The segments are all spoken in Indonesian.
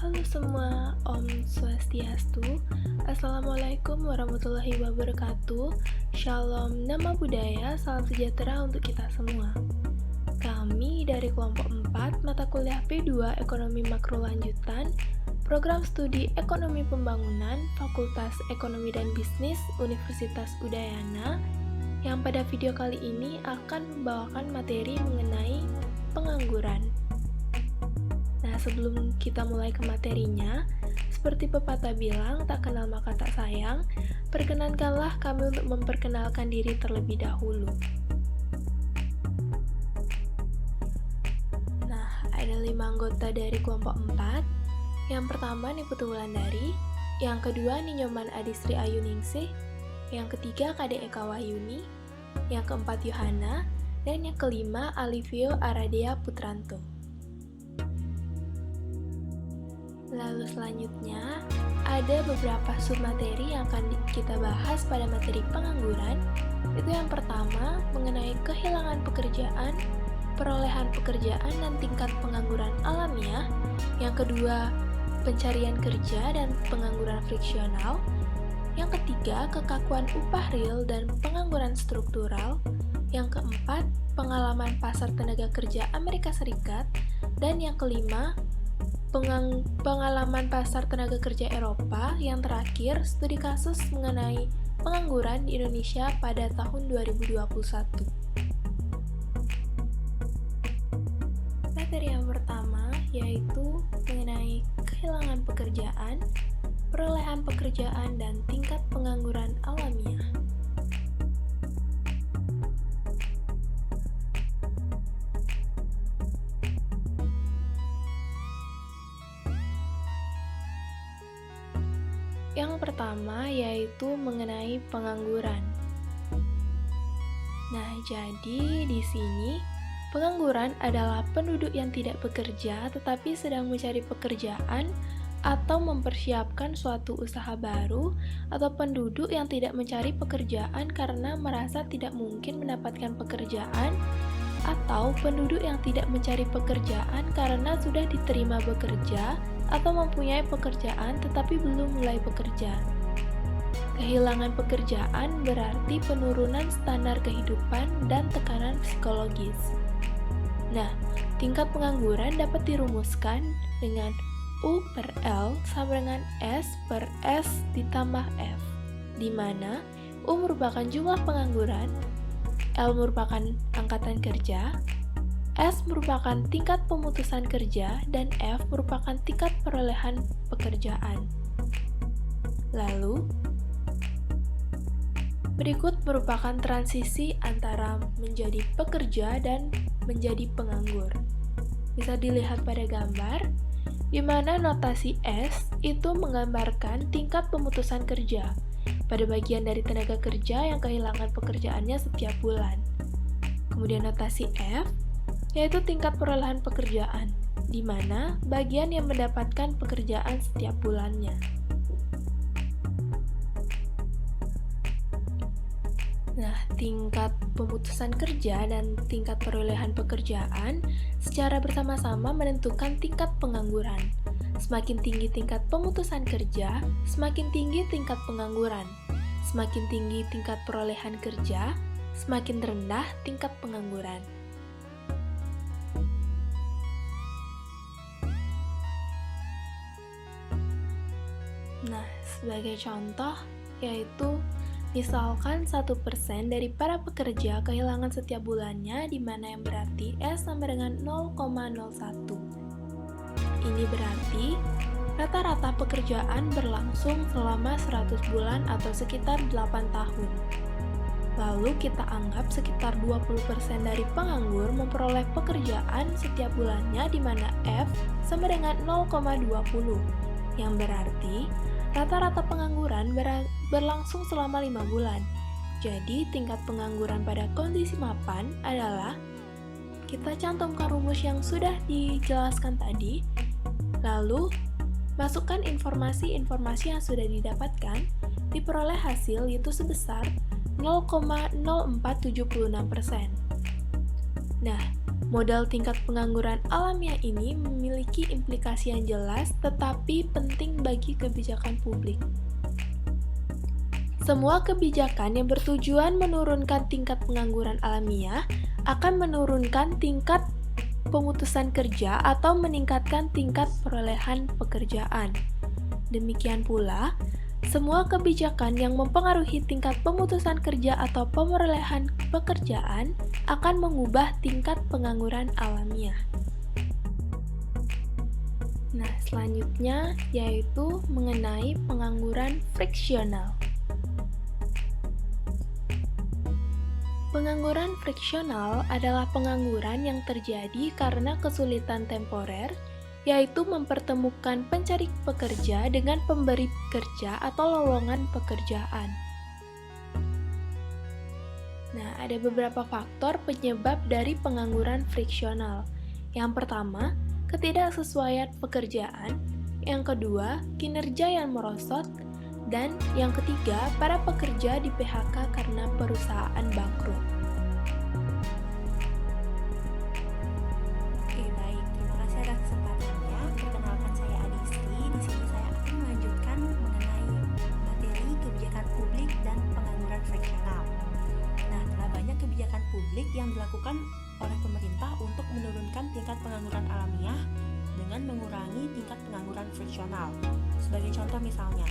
Halo semua, Om Swastiastu. Assalamualaikum warahmatullahi wabarakatuh. Shalom, nama budaya, salam sejahtera untuk kita semua. Kami dari kelompok 4, mata kuliah P2 Ekonomi Makro Lanjutan, Program Studi Ekonomi Pembangunan, Fakultas Ekonomi dan Bisnis, Universitas Udayana, yang pada video kali ini akan membawakan materi mengenai pengangguran. Nah, sebelum kita mulai ke materinya, seperti pepatah bilang, tak kenal maka tak sayang, perkenankanlah kami untuk memperkenalkan diri terlebih dahulu. Nah, ada 5 anggota dari kelompok 4. Yang pertama, Niputu Wulandari. Yang kedua, Ninyoman Adisri Ayuningsih. Yang ketiga, Kade Eka Wahyuni. Yang keempat, Yohana. Dan yang kelima, Alivio Aradea Putranto. Lalu selanjutnya, ada beberapa submateri yang akan kita bahas pada materi pengangguran. Itu yang pertama, mengenai kehilangan pekerjaan, perolehan pekerjaan, dan tingkat pengangguran alamiah. Yang kedua, pencarian kerja dan pengangguran friksional. Yang ketiga, kekakuan upah real dan pengangguran struktural. Yang keempat, pengalaman pasar tenaga kerja Amerika Serikat. Dan yang kelima, pengalaman pasar tenaga kerja Eropa. Yang terakhir, studi kasus mengenai pengangguran di Indonesia pada tahun 2021. Materi yang pertama yaitu mengenai kehilangan pekerjaan, perolehan pekerjaan, dan tingkat pengangguran alamiah. Yang pertama yaitu mengenai pengangguran. Nah, jadi di sini pengangguran adalah penduduk yang tidak bekerja tetapi sedang mencari pekerjaan atau mempersiapkan suatu usaha baru, atau penduduk yang tidak mencari pekerjaan karena merasa tidak mungkin mendapatkan pekerjaan, atau penduduk yang tidak mencari pekerjaan karena sudah diterima bekerja atau mempunyai pekerjaan tetapi belum mulai bekerja. Kehilangan pekerjaan berarti penurunan standar kehidupan dan tekanan psikologis. Nah, tingkat pengangguran dapat dirumuskan dengan U per L sama dengan S per S ditambah F, di mana U merupakan jumlah pengangguran, L merupakan angkatan kerja, S merupakan tingkat pemutusan kerja, dan F merupakan tingkat perolehan pekerjaan. Lalu, berikut merupakan transisi antara menjadi pekerja dan menjadi penganggur. Bisa dilihat pada gambar, di mana notasi S itu menggambarkan tingkat pemutusan kerja pada bagian dari tenaga kerja yang kehilangan pekerjaannya setiap bulan. Kemudian notasi F yaitu tingkat perolehan pekerjaan, di mana bagian yang mendapatkan pekerjaan setiap bulannya. Nah, tingkat pemutusan kerja dan tingkat perolehan pekerjaan secara bersama-sama menentukan tingkat pengangguran. Semakin tinggi tingkat pemutusan kerja, semakin tinggi tingkat pengangguran. Semakin tinggi tingkat perolehan kerja, semakin rendah tingkat pengangguran. Nah, sebagai contoh, yaitu misalkan 1% dari para pekerja kehilangan setiap bulannya, di mana yang berarti S sama dengan 0,01. Ini berarti rata-rata pekerjaan berlangsung selama 100 bulan atau sekitar 8 tahun. Lalu kita anggap sekitar 20% dari penganggur memperoleh pekerjaan setiap bulannya, di mana F sama dengan 0,20, yang berarti rata-rata pengangguran berlangsung selama 5 bulan. Jadi, tingkat pengangguran pada kondisi mapan adalah, kita cantumkan rumus yang sudah dijelaskan tadi, lalu masukkan informasi-informasi yang sudah didapatkan, diperoleh hasil yaitu sebesar 0,0476%. Nah, Modal tingkat pengangguran alamiah ini memiliki implikasi yang jelas tetapi penting bagi kebijakan publik. Semua kebijakan yang bertujuan menurunkan tingkat pengangguran alamiah akan menurunkan tingkat pemutusan kerja atau meningkatkan tingkat perolehan pekerjaan. Demikian pula, semua kebijakan yang mempengaruhi tingkat pemutusan kerja atau perolehan pekerjaan akan mengubah tingkat pengangguran alamiah. Nah, selanjutnya yaitu mengenai pengangguran friksional. Pengangguran friksional adalah pengangguran yang terjadi karena kesulitan temporer, yaitu mempertemukan pencari pekerja dengan pemberi kerja atau lowongan pekerjaan. Nah, ada beberapa faktor penyebab dari pengangguran friksional. Yang pertama, ketidaksesuaian pekerjaan. Yang kedua, kinerja yang merosot. Dan yang ketiga, para pekerja di PHK karena perusahaan bangkrut. Oke, baik. Terima kasih atas kesempatannya. Perkenalkan, saya Adisri. Di sini saya akan melanjutkan mengenai materi kebijakan publik dan pengangguran friksional. Nah, telah banyak kebijakan publik yang dilakukan oleh pemerintah untuk menurunkan tingkat pengangguran alamiah dengan mengurangi tingkat pengangguran friksional. Sebagai contoh misalnya,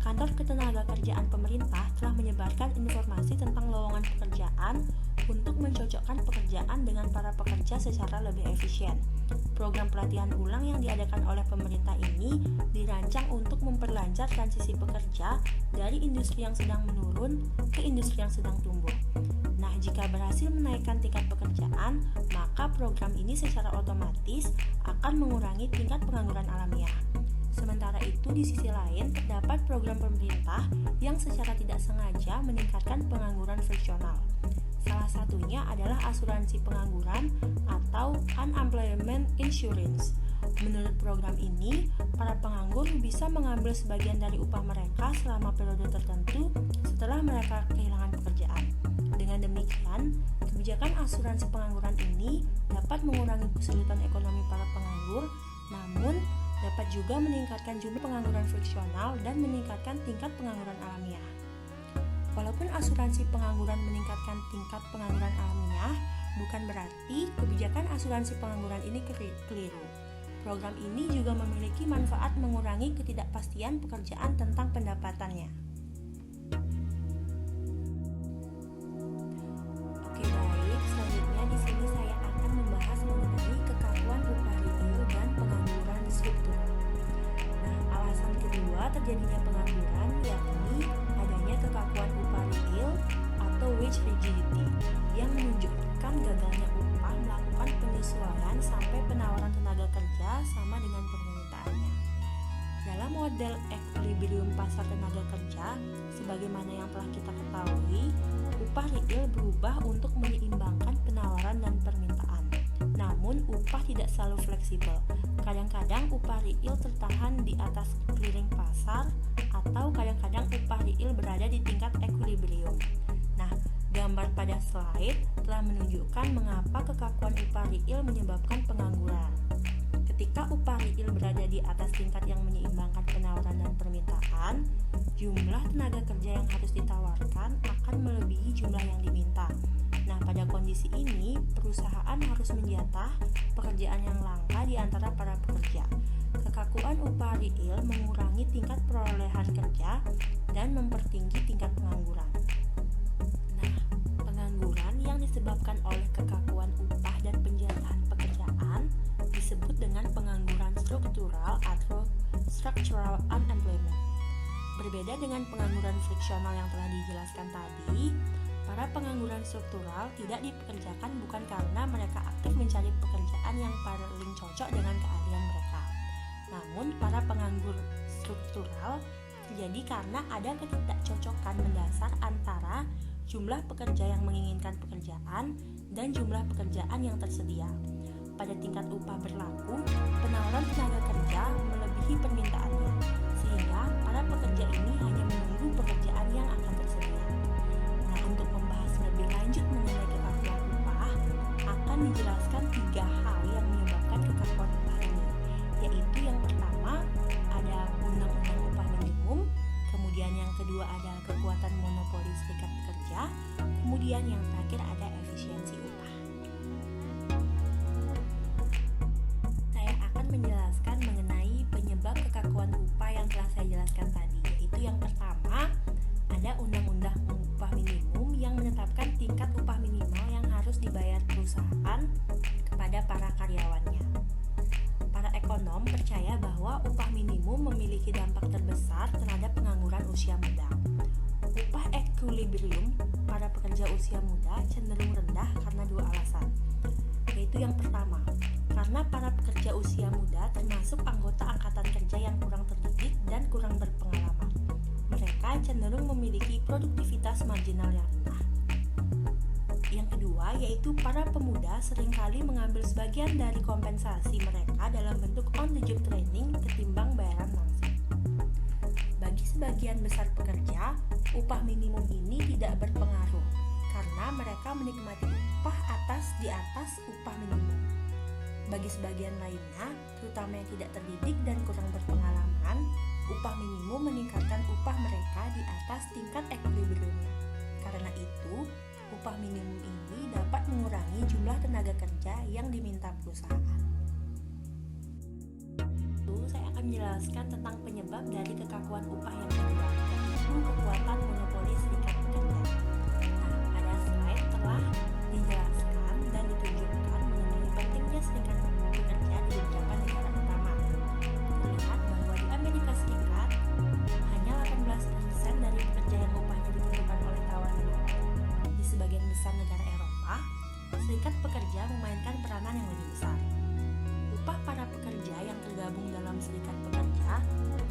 Kantor Ketenagakerjaan Pemerintah telah menyebarkan informasi tentang lowongan pekerjaan untuk mencocokkan pekerjaan dengan para pekerja secara lebih efisien. Program pelatihan ulang yang diadakan oleh pemerintah ini dirancang untuk memperlancar transisi pekerja dari industri yang sedang menurun ke industri yang sedang tumbuh. Nah, jika berhasil menaikkan tingkat pekerjaan, maka program ini secara otomatis akan mengurangi tingkat pengangguran alamiah. Sementara itu, di sisi lain, terdapat program pemerintah yang secara tidak sengaja meningkatkan pengangguran friksional. Salah satunya adalah asuransi pengangguran atau unemployment insurance. Menurut program ini, para penganggur bisa mengambil sebagian dari upah mereka selama periode tertentu setelah mereka kehilangan pekerjaan. Dengan demikian, kebijakan asuransi pengangguran ini dapat mengurangi kesulitan ekonomi para penganggur, namun dapat juga meningkatkan jumlah pengangguran friksional dan meningkatkan tingkat pengangguran alamiah. Walaupun asuransi pengangguran meningkatkan tingkat pengangguran alamiah, bukan berarti kebijakan asuransi pengangguran ini keliru. Program ini juga memiliki manfaat mengurangi ketidakpastian pekerjaan tentang pendapatannya. Oke, baik. Selanjutnya di sini saya akan membahas mengenai kekakuan upah real dan pengangguran struktural. Nah, alasan kedua terjadinya pengangguran yakni adanya kekakuan upah real atau wage rigidity yang menunjukkan gagalnya upah melakukan penyesuaian sampai penawaran tenaga kerja sama dengan permintaannya. Dalam model equilibrium pasar tenaga kerja, sebagaimana yang telah kita ketahui, upah real berubah untuk menyeimbangkan penawaran dan permintaan. Namun, upah tidak selalu fleksibel. Kadang-kadang upah real tertahan di atas clearing pasar atau kadang-kadang upah real berada di tingkat equilibrium. Nah, gambar pada slide telah menunjukkan mengapa kekakuan upah real menyebabkan pengangguran. Ketika upah real berada di atas tingkat yang menyeimbangkan penawaran dan permintaan, jumlah tenaga kerja yang harus ditawarkan akan melebihi jumlah yang diminta. Nah, pada kondisi ini, perusahaan harus menjatah pekerjaan yang langka di antara para pekerja. Kekakuan upah real mengurangi tingkat perolehan kerja dan mempertinggi tingkat pengangguran. Nah, pengangguran yang disebabkan oleh kekakuan upah dan penjatahan pekerjaan disebut dengan pengangguran struktural atau structural unemployment. Berbeda dengan pengangguran friksional yang telah dijelaskan tadi, para pengangguran struktural tidak dipekerjakan bukan karena mereka aktif mencari pekerjaan yang paling cocok dengan keahlian mereka. Namun, para penganggur struktural terjadi karena ada ketidakcocokan mendasar antara jumlah pekerja yang menginginkan pekerjaan dan jumlah pekerjaan yang tersedia. Pada tingkat upah berlaku, penawaran tenaga kerja melebihi permintaannya, sehingga para pekerja ini hanya menunggu pekerjaan yang akan tersedia. Nah, untuk membahas lebih lanjut mengenai kekakuan upah, akan akan dijelaskan 3 hal yang menyebabkan kekakuan upah ini, yaitu yang pertama ada undang-undang upah minimum, kemudian yang kedua ada kekuatan monopoli serikat pekerja, kemudian yang terakhir ada efisiensi upah. Saya akan menjelaskan mengenai penyebab kekakuan upah yang telah saya jelaskan tadi, yaitu yang pertama ada undang-undang upah minimum yang menetapkan tingkat upah minimal yang harus dibayar perusahaan kepada para karyawannya. Para ekonom percaya bahwa upah minimum memiliki dampak terbesar terhadap pengangguran usia muda. Upah equilibrium para pekerja usia muda cenderung rendah karena 2 alasan, yaitu yang pertama, karena para pekerja usia muda termasuk anggota angkatan kerja yang kurang terdidik dan kurang berpengalaman. Mereka cenderung memiliki produktivitas marginal yang rendah. Yang kedua, yaitu para pemuda seringkali mengambil sebagian dari kompensasi mereka dalam bentuk on-the-job training ketimbang bayaran langsung. Bagi sebagian besar pekerja, upah minimum ini tidak berpengaruh karena mereka menikmati upah di atas upah minimum. Bagi sebagian lainnya, terutama yang tidak terdidik dan kurang berpengalaman, upah minimum meningkatkan upah mereka di atas tingkat equilibriumnya. Karena itu, upah minimum ini dapat mengurangi jumlah tenaga kerja yang diminta perusahaan. Saya akan menjelaskan tentang penyebab dari kekakuan upah yang kedua, yaitu kekuatan monopoli serikat pekerja. Pada slide telah dijelaskan dan ditunjukkan mengenai pentingnya serikat pekerja di beberapa negara utama. Terlihat bahwa di Amerika Serikat hanya 18% dari pekerja yang upahnya ditentukan oleh tawar-menawar. Di sebagian besar negara Eropa, serikat pekerja memainkan peranan yang lebih besar. Upah para pekerja yang tergabung dalam serikat pekerja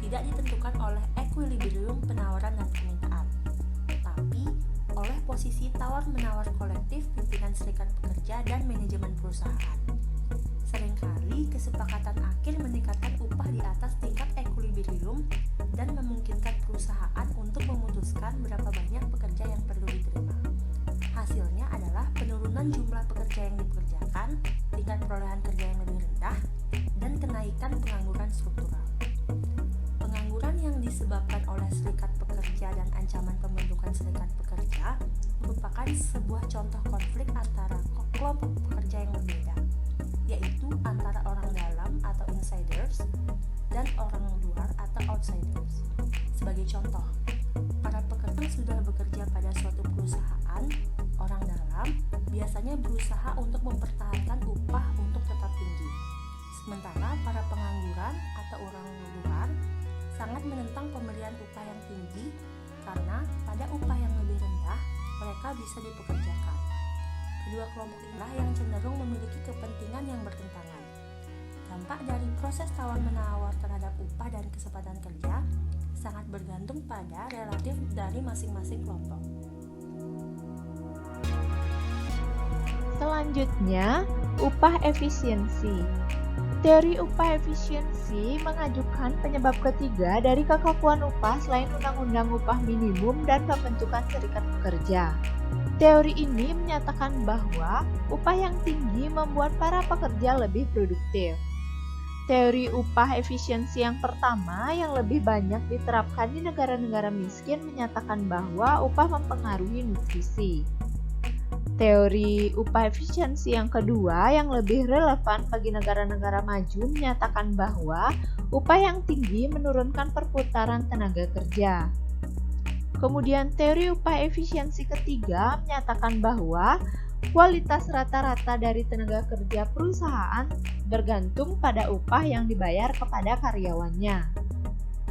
tidak ditentukan oleh equilibrium penawaran dan permintaan, tapi oleh posisi tawar-menawar kolektif pimpinan serikat pekerja dan manajemen perusahaan. Seringkali kesepakatan akhir meningkatkan upah di atas tingkat equilibrium dan memungkinkan perusahaan untuk memutuskan berapa banyak pekerja yang perlu diterima. Hasilnya adalah penurunan jumlah pekerja yang dipekerjakan, tingkat perolehan kerja yang lebih rendah, dan kenaikan pengangguran struktural. Pengangguran yang disebabkan oleh serikat pekerja dan ancaman pembentukan serikat pekerja merupakan sebuah contoh konflik antara kelompok pekerja yang berbeda, yaitu antara orang dalam atau insiders dan orang luar atau outsiders. Sebagai contoh, para pekerja yang sudah bekerja pada suatu perusahaan, orang dalam biasanya berusaha untuk mempertahankan upah untuk tetap tinggi. Sementara para pengangguran atau orang luar sangat menentang pemberian upah yang tinggi karena pada upah yang lebih rendah mereka bisa dipekerjakan. Kedua kelompok inilah yang cenderung memiliki kepentingan yang bertentangan. Dampak dari proses tawar-menawar terhadap upah dan kesempatan kerja sangat bergantung pada relatif dari masing-masing kelompok. Selanjutnya, upah efisiensi. Teori upah efisiensi mengajukan penyebab ketiga dari kekakuan upah selain undang-undang upah minimum dan pembentukan serikat pekerja. Teori ini menyatakan bahwa upah yang tinggi membuat para pekerja lebih produktif. Teori upah efisiensi yang pertama yang lebih banyak diterapkan di negara-negara miskin menyatakan bahwa upah mempengaruhi nutrisi. Teori upah efisiensi yang kedua yang lebih relevan bagi negara-negara maju menyatakan bahwa upah yang tinggi menurunkan perputaran tenaga kerja. Kemudian teori upah efisiensi ketiga menyatakan bahwa kualitas rata-rata dari tenaga kerja perusahaan bergantung pada upah yang dibayar kepada karyawannya.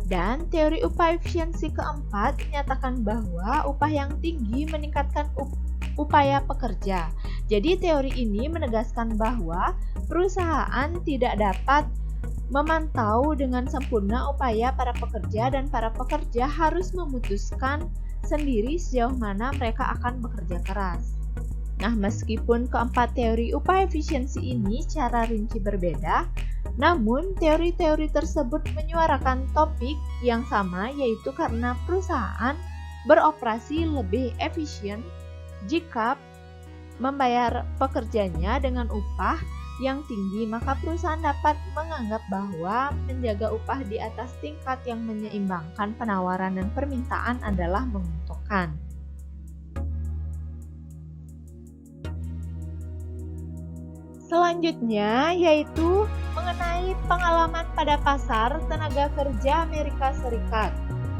Dan teori upah efisiensi keempat menyatakan bahwa upah yang tinggi meningkatkan upaya pekerja. Jadi teori ini menegaskan bahwa perusahaan tidak dapat memantau dengan sempurna upaya para pekerja dan para pekerja harus memutuskan sendiri sejauh mana mereka akan bekerja keras. Nah, meskipun keempat teori upah efisiensi ini secara rinci berbeda, namun teori-teori tersebut menyuarakan topik yang sama, yaitu karena perusahaan beroperasi lebih efisien jika membayar pekerjanya dengan upah yang tinggi, maka perusahaan dapat menganggap bahwa menjaga upah di atas tingkat yang menyeimbangkan penawaran dan permintaan adalah menguntungkan. Selanjutnya yaitu mengenai pengalaman pada pasar tenaga kerja Amerika Serikat.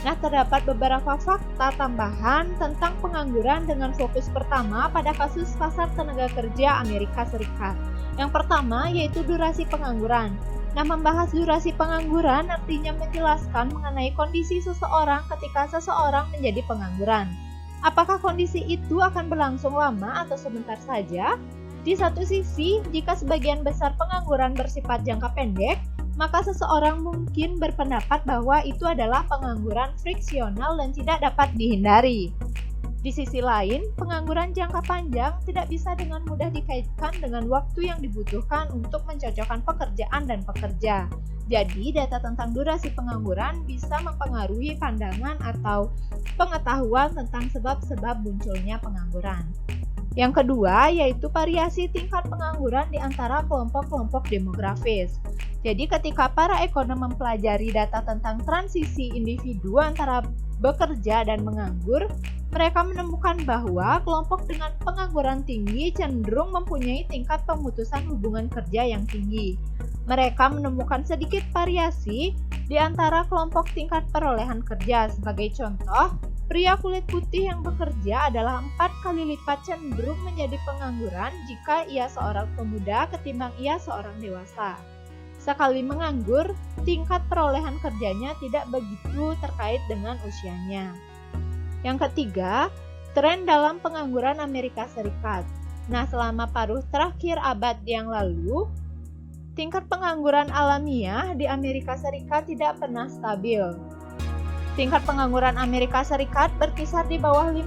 Nah, terdapat beberapa fakta tambahan tentang pengangguran dengan fokus pertama pada kasus pasar tenaga kerja Amerika Serikat. Yang pertama yaitu durasi pengangguran. Nah, membahas durasi pengangguran artinya menjelaskan mengenai kondisi seseorang ketika seseorang menjadi pengangguran. Apakah kondisi itu akan berlangsung lama atau sebentar saja? Di satu sisi, jika sebagian besar pengangguran bersifat jangka pendek, maka seseorang mungkin berpendapat bahwa itu adalah pengangguran friksional dan tidak dapat dihindari. Di sisi lain, pengangguran jangka panjang tidak bisa dengan mudah dikaitkan dengan waktu yang dibutuhkan untuk mencocokkan pekerjaan dan pekerja. Jadi, data tentang durasi pengangguran bisa mempengaruhi pandangan atau pengetahuan tentang sebab-sebab munculnya pengangguran. Yang kedua, yaitu variasi tingkat pengangguran di antara kelompok-kelompok demografis. Jadi, ketika para ekonom mempelajari data tentang transisi individu antara bekerja dan menganggur, mereka menemukan bahwa kelompok dengan pengangguran tinggi cenderung mempunyai tingkat pemutusan hubungan kerja yang tinggi. Mereka menemukan sedikit variasi di antara kelompok tingkat perolehan kerja. Sebagai contoh, pria kulit putih yang bekerja adalah 4 kali lipat cenderung menjadi pengangguran jika ia seorang pemuda ketimbang ia seorang dewasa. Sekali menganggur, tingkat perolehan kerjanya tidak begitu terkait dengan usianya. Yang ketiga, tren dalam pengangguran Amerika Serikat. Nah, selama paruh terakhir abad yang lalu, tingkat pengangguran alamiah di Amerika Serikat tidak pernah stabil. Tingkat pengangguran Amerika Serikat berkisar di bawah 5%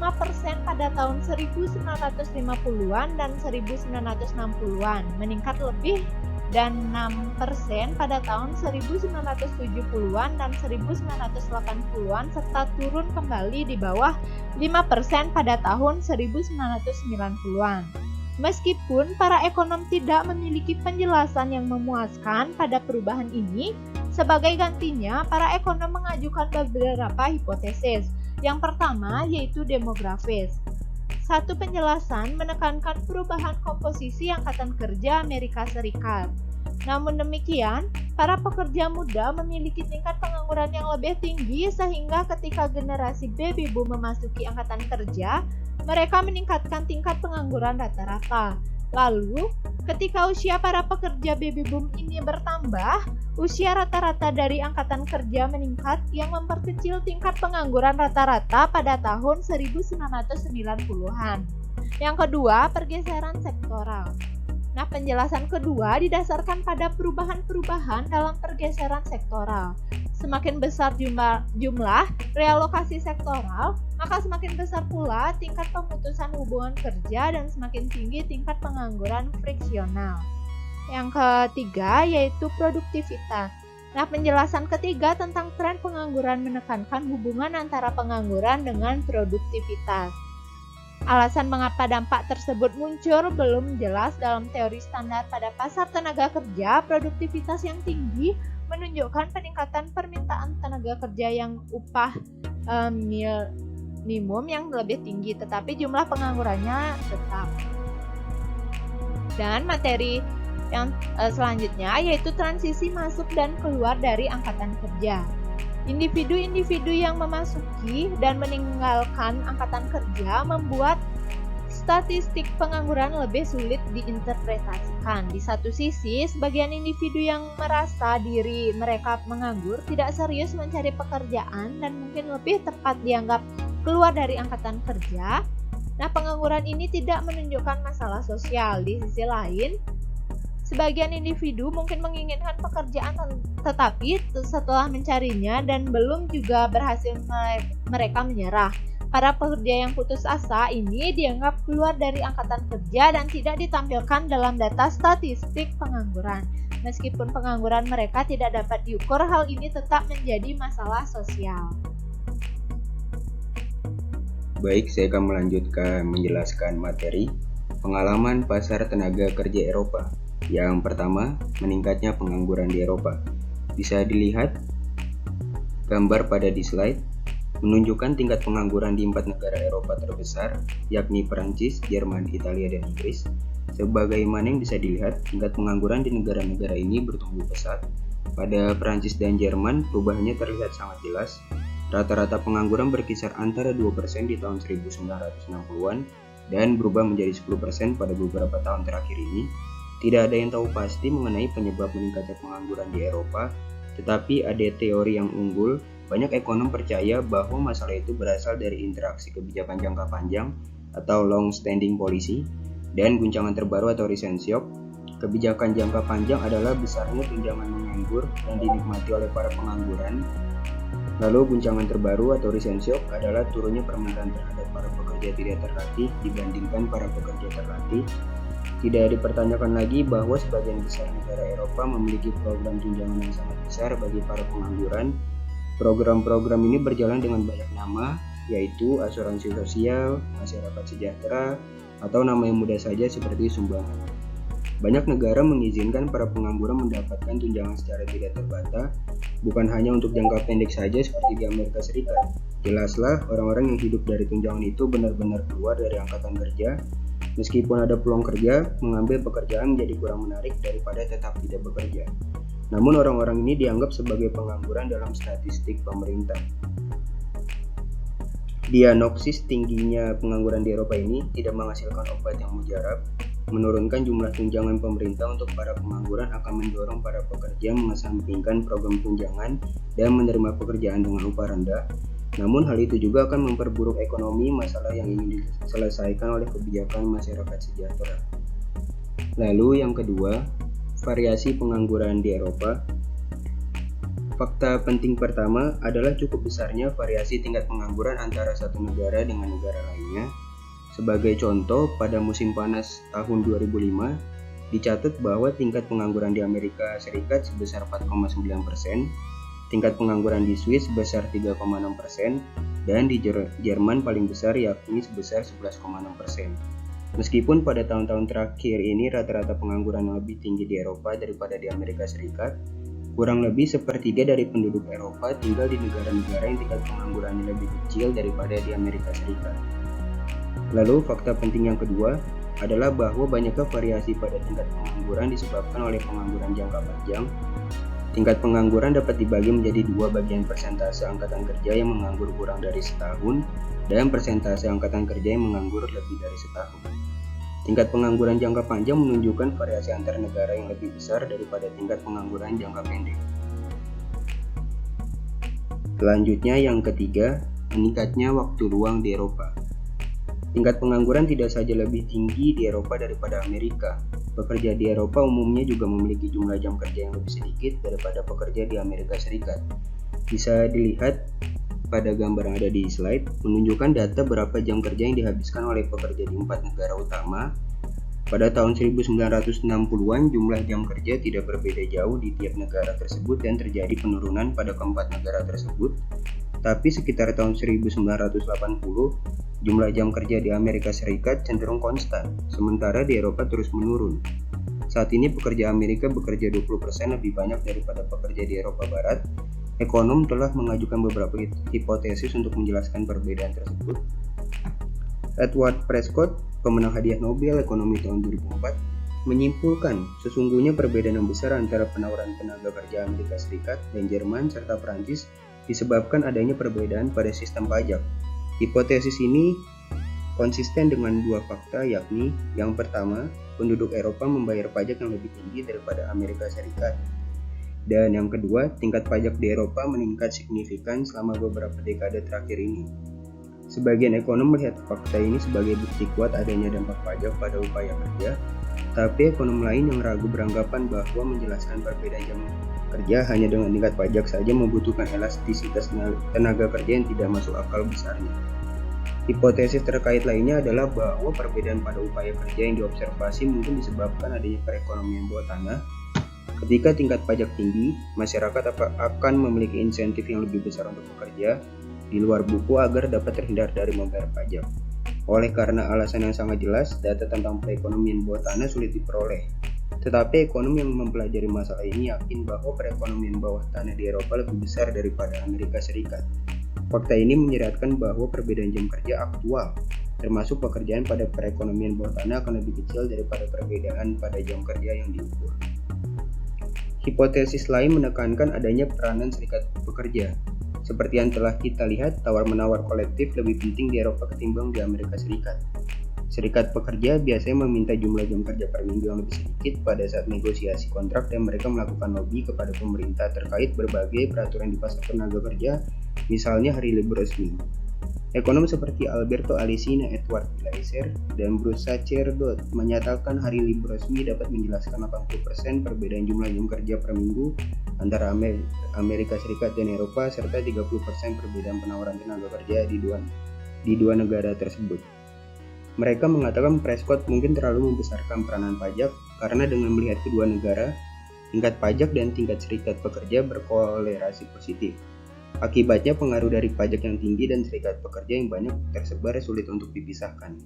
pada tahun 1950-an dan 1960-an, meningkat lebih dan 6% pada tahun 1970-an dan 1980-an, serta turun kembali di bawah 5% pada tahun 1990-an. Meskipun para ekonom tidak memiliki penjelasan yang memuaskan pada perubahan ini, sebagai gantinya para ekonom mengajukan beberapa hipotesis. Yang pertama yaitu demografis. Satu penjelasan menekankan perubahan komposisi angkatan kerja Amerika Serikat. Namun demikian, para pekerja muda memiliki tingkat pengangguran yang lebih tinggi sehingga ketika generasi baby boom memasuki angkatan kerja, mereka meningkatkan tingkat pengangguran rata-rata. Lalu, ketika usia para pekerja baby boom ini bertambah, usia rata-rata dari angkatan kerja meningkat yang memperkecil tingkat pengangguran rata-rata pada tahun 1990-an. Yang kedua, pergeseran sektoral. Nah, penjelasan kedua didasarkan pada perubahan-perubahan dalam pergeseran sektoral. Semakin besar jumlah realokasi sektoral, maka semakin besar pula tingkat pemutusan hubungan kerja dan semakin tinggi tingkat pengangguran friksional. Yang ketiga yaitu produktivitas. Nah, penjelasan ketiga tentang tren pengangguran menekankan hubungan antara pengangguran dengan produktivitas. Alasan mengapa dampak tersebut muncul belum jelas. Dalam teori standar pada pasar tenaga kerja, produktivitas yang tinggi menunjukkan peningkatan permintaan tenaga kerja yang upah minimum yang lebih tinggi, tetapi jumlah penganggurannya tetap. Dan materi yang selanjutnya yaitu transisi masuk dan keluar dari angkatan kerja. Individu-individu yang memasuki dan meninggalkan angkatan kerja membuat statistik pengangguran lebih sulit diinterpretasikan. Di satu sisi, sebagian individu yang merasa diri mereka menganggur tidak serius mencari pekerjaan dan mungkin lebih tepat dianggap keluar dari angkatan kerja. Nah, pengangguran ini tidak menunjukkan masalah sosial. Di sisi lain, sebagian individu mungkin menginginkan pekerjaan tetapi setelah mencarinya dan belum juga berhasil, mereka menyerah. Para pekerja yang putus asa ini dianggap keluar dari angkatan kerja dan tidak ditampilkan dalam data statistik pengangguran. Meskipun pengangguran mereka tidak dapat diukur, hal ini tetap menjadi masalah sosial. Baik, saya akan melanjutkan menjelaskan materi. Pengalaman pasar tenaga kerja Eropa. Yang pertama, meningkatnya pengangguran di Eropa. Bisa dilihat gambar pada di slide, menunjukkan tingkat pengangguran di 4 negara Eropa terbesar, yakni Perancis, Jerman, Italia, dan Inggris. Sebagaimana yang bisa dilihat, tingkat pengangguran di negara-negara ini bertumbuh pesat. Pada Perancis dan Jerman, perubahannya terlihat sangat jelas. Rata-rata pengangguran berkisar antara 2% di tahun 1960-an dan berubah menjadi 10% pada beberapa tahun terakhir ini. Tidak ada yang tahu pasti mengenai penyebab meningkatnya pengangguran di Eropa, tetapi ada teori yang unggul. Banyak ekonom percaya bahwa masalah itu berasal dari interaksi kebijakan jangka panjang atau long-standing policy dan guncangan terbaru atau recent shock. Kebijakan jangka panjang adalah besarnya tunjangan menganggur dan dinikmati oleh para pengangguran. Lalu guncangan terbaru atau recent shock adalah turunnya permintaan terhadap para pekerja tidak terlatih dibandingkan para pekerja terlatih. Tidak dipertanyakan lagi bahwa sebagian besar negara Eropa memiliki program tunjangan yang sangat besar bagi para pengangguran. Program-program ini berjalan dengan banyak nama, yaitu asuransi sosial, masyarakat sejahtera, atau nama yang mudah saja seperti sumbangan. Banyak negara mengizinkan para pengangguran mendapatkan tunjangan secara tidak terbata, bukan hanya untuk jangka pendek saja seperti di Amerika Serikat. Jelaslah, orang-orang yang hidup dari tunjangan itu benar-benar keluar dari angkatan kerja. Meskipun ada peluang kerja, mengambil pekerjaan menjadi kurang menarik daripada tetap tidak bekerja. Namun orang-orang ini dianggap sebagai pengangguran dalam statistik pemerintah. Diagnosis tingginya pengangguran di Eropa ini tidak menghasilkan obat yang mujarab. Menurunkan jumlah tunjangan pemerintah untuk para pengangguran akan mendorong para pekerja mengesampingkan program tunjangan dan menerima pekerjaan dengan upah rendah. Namun hal itu juga akan memperburuk ekonomi, masalah yang ingin diselesaikan oleh kebijakan masyarakat sejahtera. Lalu yang kedua, variasi pengangguran di Eropa. Fakta penting pertama adalah cukup besarnya variasi tingkat pengangguran antara satu negara dengan negara lainnya. Sebagai contoh, pada musim panas tahun 2005, dicatat bahwa tingkat pengangguran di Amerika Serikat sebesar 4,9%, tingkat pengangguran di Swiss sebesar 3,6%, dan di Jerman paling besar yakni sebesar 11,6%. Meskipun pada tahun-tahun terakhir ini rata-rata pengangguran yang lebih tinggi di Eropa daripada di Amerika Serikat, kurang lebih sepertiga dari penduduk Eropa tinggal di negara-negara yang tingkat penganggurannya lebih kecil daripada di Amerika Serikat. Lalu fakta penting yang kedua adalah bahwa banyaknya variasi pada tingkat pengangguran disebabkan oleh pengangguran jangka panjang. Tingkat pengangguran dapat dibagi menjadi dua bagian: persentase angkatan kerja yang menganggur kurang dari setahun dan persentase angkatan kerja yang menganggur lebih dari setahun. Tingkat pengangguran jangka panjang menunjukkan variasi antar negara yang lebih besar daripada tingkat pengangguran jangka pendek. Selanjutnya yang ketiga, meningkatnya waktu luang di Eropa. Tingkat pengangguran tidak saja lebih tinggi di Eropa daripada Amerika. Pekerja di Eropa umumnya juga memiliki jumlah jam kerja yang lebih sedikit daripada pekerja di Amerika Serikat. Bisa dilihat pada gambar yang ada di slide, menunjukkan data berapa jam kerja yang dihabiskan oleh pekerja di 4 negara utama. Pada tahun 1960-an, jumlah jam kerja tidak berbeda jauh di tiap negara tersebut dan terjadi penurunan pada keempat negara tersebut. Tapi sekitar tahun 1980, jumlah jam kerja di Amerika Serikat cenderung konstan, sementara di Eropa terus menurun. Saat ini pekerja Amerika bekerja 20% lebih banyak daripada pekerja di Eropa Barat. Ekonom telah mengajukan beberapa hipotesis untuk menjelaskan perbedaan tersebut. Edward Prescott, pemenang hadiah Nobel Ekonomi tahun 2004, menyimpulkan sesungguhnya perbedaan yang besar antara penawaran tenaga kerja Amerika Serikat dan Jerman serta Prancis disebabkan adanya perbedaan pada sistem pajak. Hipotesis ini konsisten dengan dua fakta, yakni yang pertama, penduduk Eropa membayar pajak yang lebih tinggi daripada Amerika Serikat. Dan yang kedua, tingkat pajak di Eropa meningkat signifikan selama beberapa dekade terakhir ini. Sebagian ekonom melihat fakta ini sebagai bukti kuat adanya dampak pajak pada upaya kerja, tapi ekonom lain yang ragu beranggapan bahwa menjelaskan perbedaan jam kerja hanya dengan tingkat pajak saja membutuhkan elastisitas tenaga kerja yang tidak masuk akal besarnya. Hipotesis terkait lainnya adalah bahwa perbedaan pada upaya kerja yang diobservasi mungkin disebabkan adanya perekonomian bawah tanah. Ketika tingkat pajak tinggi, masyarakat akan memiliki insentif yang lebih besar untuk bekerja di luar buku agar dapat terhindar dari membayar pajak. Oleh karena alasan yang sangat jelas, data tentang perekonomian bawah tanah sulit diperoleh. Tetapi ekonom yang mempelajari masalah ini yakin bahwa perekonomian bawah tanah di Eropa lebih besar daripada Amerika Serikat. Fakta ini menyeratkan bahwa perbedaan jam kerja aktual, termasuk pekerjaan pada perekonomian bawah tanah akan lebih kecil daripada perbedaan pada jam kerja yang diukur. Hipotesis lain menekankan adanya peranan serikat pekerja. Seperti yang telah kita lihat, tawar-menawar kolektif lebih penting di Eropa ketimbang di Amerika Serikat. Serikat pekerja biasanya meminta jumlah jam kerja per minggu yang lebih sedikit pada saat negosiasi kontrak dan mereka melakukan lobby kepada pemerintah terkait berbagai peraturan di pasar tenaga kerja, misalnya hari libur resmi. Ekonom seperti Alberto Alesina, Edward Glaeser, dan Bruce Sacherdot menyatakan hari libur resmi dapat menjelaskan 80% perbedaan jumlah jam kerja per minggu antara Amerika Serikat dan Eropa serta 30% perbedaan penawaran tenaga kerja di dua negara tersebut. Mereka mengatakan Prescott mungkin terlalu membesarkan peranan pajak karena dengan melihat kedua negara, tingkat pajak dan tingkat serikat pekerja berkolerasi positif. Akibatnya pengaruh dari pajak yang tinggi dan serikat pekerja yang banyak tersebar sulit untuk dipisahkan.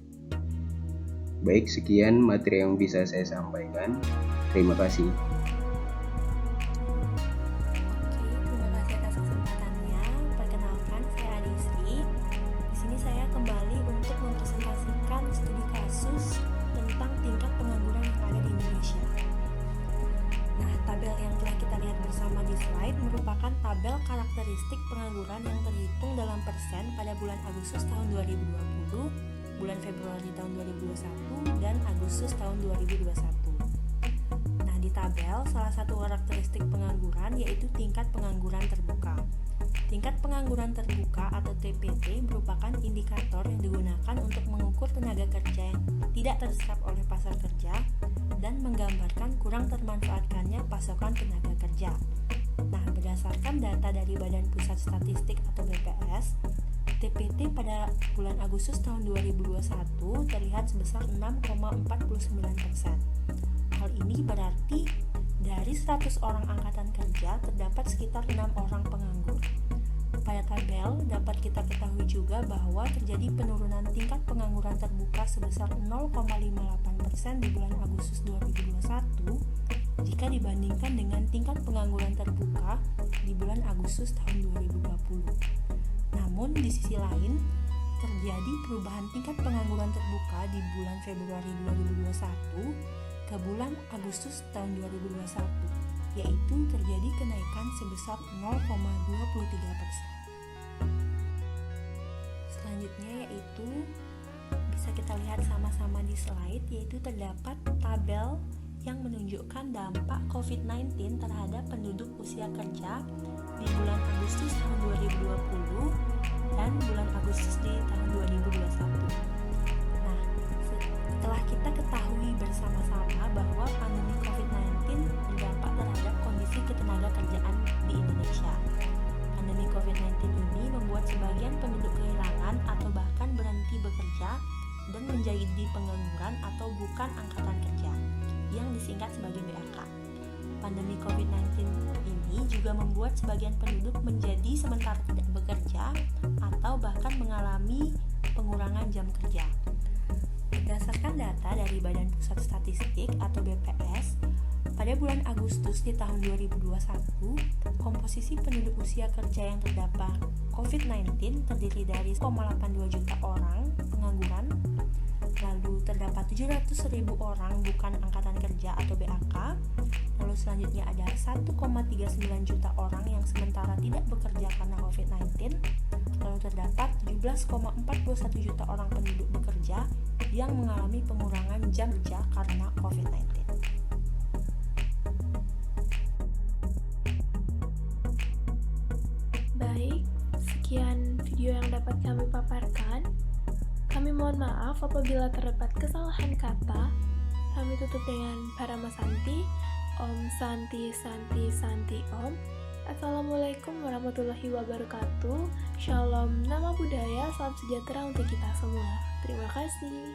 Baik, sekian materi yang bisa saya sampaikan. Terima kasih. Terima kasih atas kesempatannya. Perkenalkan, saya Adisri. Di sini saya kembali untuk mempresentasikan studi kasus tentang tingkat pengangguran yang ada di Indonesia. Nah, tabel yang telah kita lihat bersama di slide merupakan tabel karakteristik pengangguran yang terhitung dalam persen pada bulan Agustus tahun 2020, bulan Februari tahun 2021, dan Agustus tahun 2021. Nah, di tabel, salah satu karakteristik pengangguran yaitu tingkat pengangguran terbuka. Tingkat pengangguran terbuka atau TPT merupakan indikator yang digunakan untuk mengukur tenaga kerja yang tidak terserap oleh pasar kerja dan menggambarkan kurang termanfaatkannya pasokan tenaga kerja. Nah, berdasarkan data dari Badan Pusat Statistik atau BPS, TPT pada bulan Agustus tahun 2021 terlihat sebesar 6,49%. Hal ini berarti dari 100 orang angkatan kerja terdapat sekitar 6 orang penganggur. Pada tabel dapat kita ketahui juga bahwa terjadi penurunan tingkat pengangguran terbuka sebesar 0,58% di bulan Agustus 2021 jika dibandingkan dengan tingkat pengangguran terbuka di bulan Agustus tahun 2020. Namun di sisi lain, terjadi perubahan tingkat pengangguran terbuka di bulan Februari 2021 ke bulan Agustus tahun 2021, yaitu terjadi kenaikan sebesar 0,23%. Selanjutnya yaitu bisa kita lihat sama-sama di slide, yaitu terdapat tabel yang menunjukkan dampak COVID-19 terhadap penduduk usia kerja di bulan Agustus tahun 2020 dan bulan Agustus di tahun 2021. Nah, setelah kita ketahui bersama-sama bahwa pandemi COVID-19 berdampak terhadap kondisi ketenaga kerjaan di Indonesia. Pandemi COVID-19 ini membuat sebagian penduduk kehilangan atau bahkan berhenti bekerja dan menjadi pengangguran atau bukan angkatan kerja, yang disingkat sebagai BAK. Pandemi COVID-19 ini juga membuat sebagian penduduk menjadi sementara tidak bekerja atau bahkan mengalami pengurangan jam kerja. Berdasarkan data dari Badan Pusat Statistik atau BPS, pada bulan Agustus di tahun 2021, komposisi penduduk usia kerja yang terdampak COVID-19 terdiri dari 1,82 juta orang pengangguran, lalu terdapat 700.000 orang bukan angkatan kerja atau BAK, lalu selanjutnya ada 1,39 juta orang yang sementara tidak bekerja karena COVID-19, lalu terdapat 17,41 juta orang penduduk bekerja yang mengalami pengurangan jam kerja karena COVID-19. Baik, sekian video yang dapat kami paparkan. Kami mohon maaf apabila terdapat kesalahan kata. Kami tutup dengan Parama Santi, Om Santi Santi Santi Om. Assalamualaikum warahmatullahi wabarakatuh. Shalom, nama budaya, salam sejahtera untuk kita semua. Terima kasih.